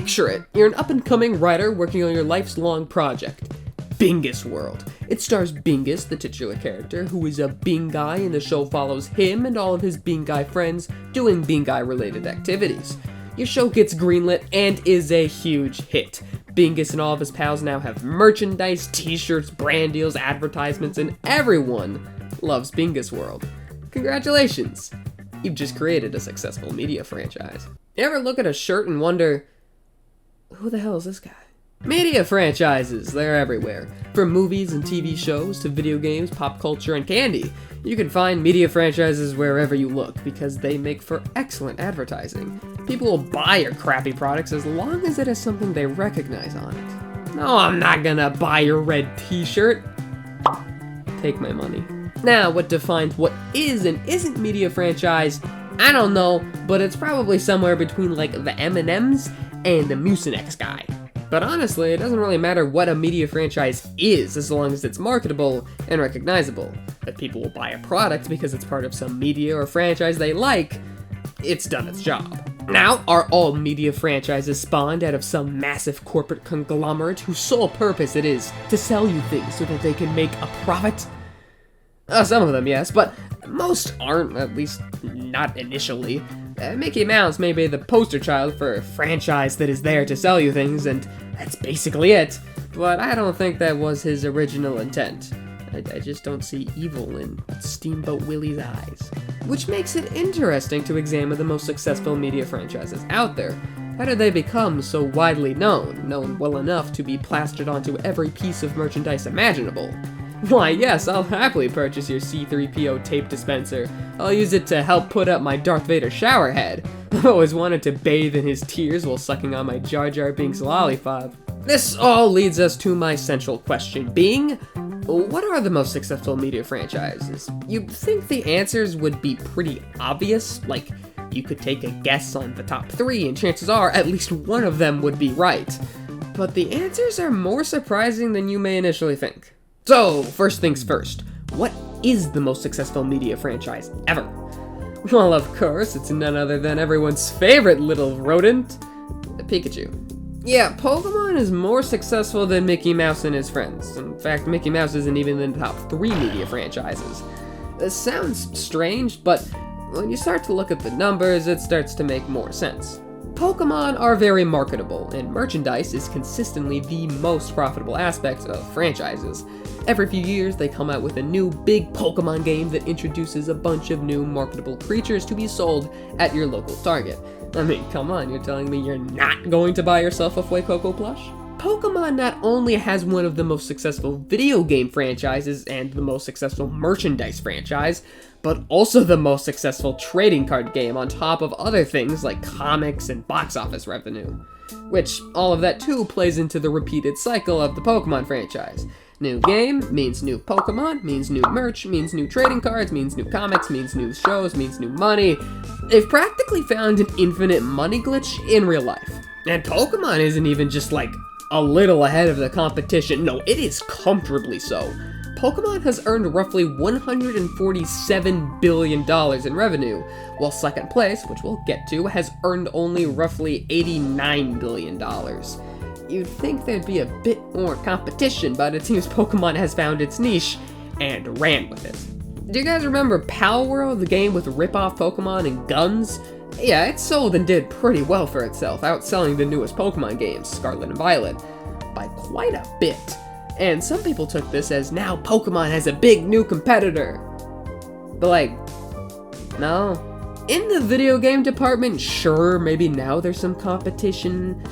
Picture it. You're an up-and-coming writer working on your life's long project. Bingus World. It stars Bingus, the titular character, who is a Bing guy, and the show follows him and all of his Bing guy friends doing Bing guy-related activities. Your show gets greenlit and is a huge hit. Bingus and all of his pals now have merchandise, t-shirts, brand deals, advertisements, and everyone loves Bingus World. Congratulations! You've just created a successful media franchise. You ever look at a shirt and wonder, who the hell is this guy? Media franchises, they're everywhere. From movies and TV shows to video games, pop culture, and candy. You can find media franchises wherever you look because they make for excellent advertising. People will buy your crappy products as long as it has something they recognize on it. No, I'm not gonna buy your red t-shirt. Take my money. Now, what defines what is and isn't media franchise? I don't know, but it's probably somewhere between like the M&Ms and the Mucinex guy. But honestly, it doesn't really matter what a media franchise is as long as it's marketable and recognizable. If people will buy a product because it's part of some media or franchise they like, it's done its job. Now, are all media franchises spawned out of some massive corporate conglomerate whose sole purpose it is to sell you things so that they can make a profit? Some of them, yes, but most aren't, at least not initially. Mickey Mouse may be the poster child for a franchise that is there to sell you things, and that's basically it. But I don't think that was his original intent. I just don't see evil in Steamboat Willie's eyes. Which makes it interesting to examine the most successful media franchises out there. How did they become so widely known well enough to be plastered onto every piece of merchandise imaginable? Why, yes, I'll happily purchase your C-3PO tape dispenser. I'll use it to help put up my Darth Vader shower head. I've always wanted to bathe in his tears while sucking on my Jar Jar Binks lollipop. This all leads us to my central question being, what are the most successful media franchises? You'd think the answers would be pretty obvious, like you could take a guess on the top 3 and chances are at least one of them would be right. But the answers are more surprising than you may initially think. So, first things first, what is the most successful media franchise ever? Well, of course, it's none other than everyone's favorite little rodent, Pikachu. Yeah, Pokemon is more successful than Mickey Mouse and his friends. In fact, Mickey Mouse isn't even in the top 3 media franchises. This sounds strange, but when you start to look at the numbers, it starts to make more sense. Pokemon are very marketable, and merchandise is consistently the most profitable aspect of franchises. Every few years, they come out with a new big Pokemon game that introduces a bunch of new marketable creatures to be sold at your local Target. I mean, come on, you're telling me you're not going to buy yourself a Fuecoco plush? Pokemon not only has one of the most successful video game franchises and the most successful merchandise franchise, but also the most successful trading card game on top of other things like comics and box office revenue. Which, all of that too plays into the repeated cycle of the Pokemon franchise. New game means new Pokemon, means new merch, means new trading cards, means new comics, means new shows, means new money. They've practically found an infinite money glitch in real life. And Pokemon isn't even just like a little ahead of the competition, no, it is comfortably so. Pokemon has earned roughly $147 billion in revenue, while second place, which we'll get to, has earned only roughly $89 billion. You'd think there'd be a bit more competition, but it seems Pokemon has found its niche and ran with it. Do you guys remember Palworld, the game with rip-off Pokemon and guns? Yeah, it sold and did pretty well for itself, outselling the newest Pokemon games, Scarlet and Violet, by quite a bit. And some people took this as now Pokemon has a big new competitor. But like, no. In the video game department, sure, maybe now there's some competition.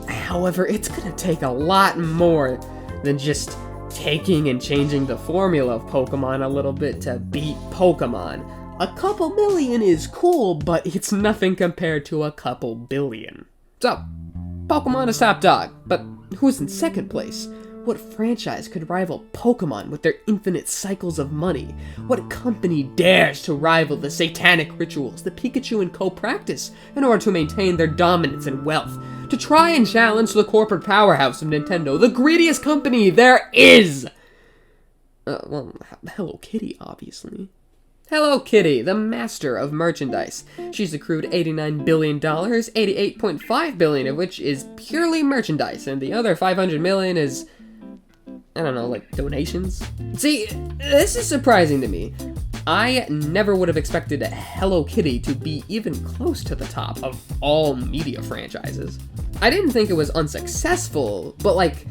However, it's gonna take a lot more than just taking and changing the formula of Pokemon a little bit to beat Pokemon. A couple million is cool, but it's nothing compared to a couple billion. So, Pokemon is top dog, but who's in second place? What franchise could rival Pokemon with their infinite cycles of money? What company dares to rival the satanic rituals that Pikachu and Co. practice in order to maintain their dominance and wealth? To try and challenge the corporate powerhouse of Nintendo, the greediest company there is! Well, Hello Kitty, obviously. Hello Kitty, the master of merchandise. She's accrued $89 billion, $88.5 billion of which is purely merchandise, and the other $500 million is, I don't know, like donations? See, this is surprising to me. I never would have expected Hello Kitty to be even close to the top of all media franchises. I didn't think it was unsuccessful, but like,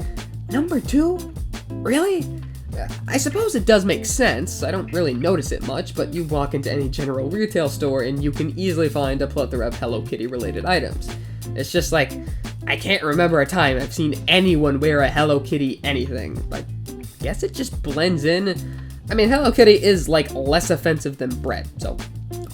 number 2? Really? I suppose it does make sense. I don't really notice it much, but you walk into any general retail store and you can easily find a plethora of Hello Kitty related items. It's just like, I can't remember a time I've seen anyone wear a Hello Kitty anything. I guess it just blends in. I mean, Hello Kitty is like less offensive than bread, so.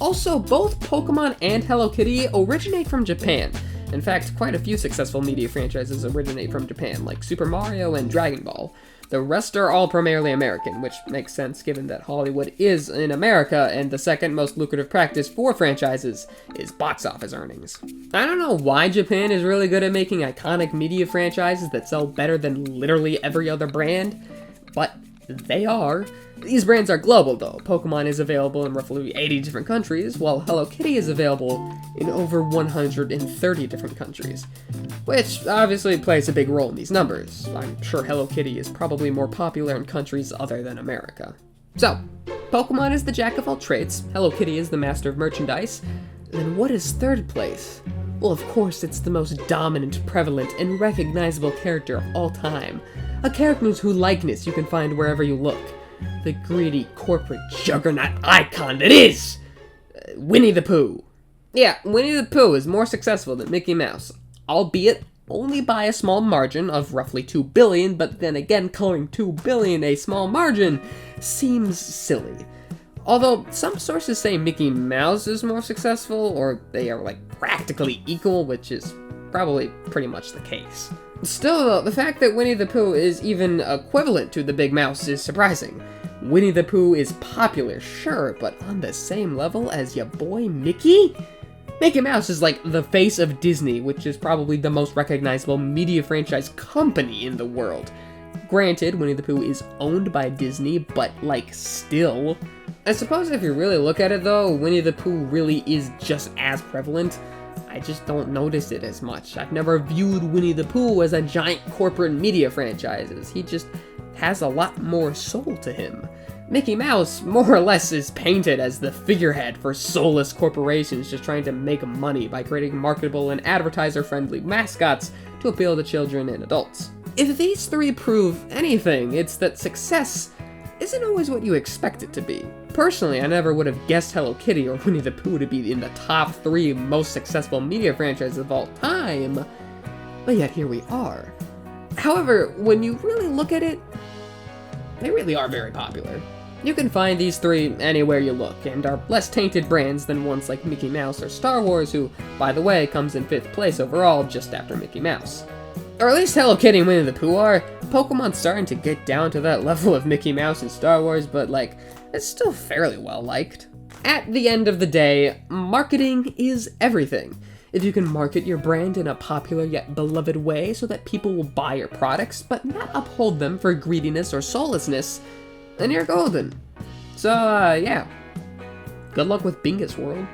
Also, both Pokemon and Hello Kitty originate from Japan. In fact, quite a few successful media franchises originate from Japan, like Super Mario and Dragon Ball. The rest are all primarily American, which makes sense given that Hollywood is in America, and the second most lucrative practice for franchises is box office earnings. I don't know why Japan is really good at making iconic media franchises that sell better than literally every other brand, but they are. These brands are global though. Pokemon is available in roughly 80 different countries, while Hello Kitty is available in over 130 different countries. Which obviously plays a big role in these numbers. I'm sure Hello Kitty is probably more popular in countries other than America. So, Pokemon is the jack of all trades, Hello Kitty is the master of merchandise. Then what is third place? Well, of course, it's the most dominant, prevalent, and recognizable character of all time. A character whose likeness you can find wherever you look. The greedy corporate juggernaut icon that is Winnie the Pooh. Yeah, Winnie the Pooh is more successful than Mickey Mouse, albeit only by a small margin of roughly 2 billion, but then again, calling 2 billion a small margin seems silly. Although some sources say Mickey Mouse is more successful, or they are like practically equal, which is probably pretty much the case. Still though, the fact that Winnie the Pooh is even equivalent to the Big Mouse is surprising. Winnie the Pooh is popular, sure, but on the same level as ya boy Mickey? Mickey Mouse is like the face of Disney, which is probably the most recognizable media franchise company in the world. Granted, Winnie the Pooh is owned by Disney, but like still. I suppose if you really look at it though, Winnie the Pooh really is just as prevalent. I just don't notice it as much. I've never viewed Winnie the Pooh as a giant corporate media franchise. He just has a lot more soul to him. Mickey Mouse, more or less, is painted as the figurehead for soulless corporations just trying to make money by creating marketable and advertiser-friendly mascots to appeal to children and adults. If these three prove anything, it's that success isn't always what you expect it to be. Personally, I never would have guessed Hello Kitty or Winnie the Pooh to be in the top 3 most successful media franchises of all time, but yet here we are. However, when you really look at it, they really are very popular. You can find these 3 anywhere you look, and are less tainted brands than ones like Mickey Mouse or Star Wars, who, by the way, comes in 5th place overall just after Mickey Mouse. Or at least Hello Kitty and Winnie the Pooh are. Pokemon's starting to get down to that level of Mickey Mouse and Star Wars, but like, it's still fairly well liked. At the end of the day, marketing is everything. If you can market your brand in a popular yet beloved way so that people will buy your products, but not uphold them for greediness or soullessness, then you're golden. So, yeah. Good luck with Bingus World.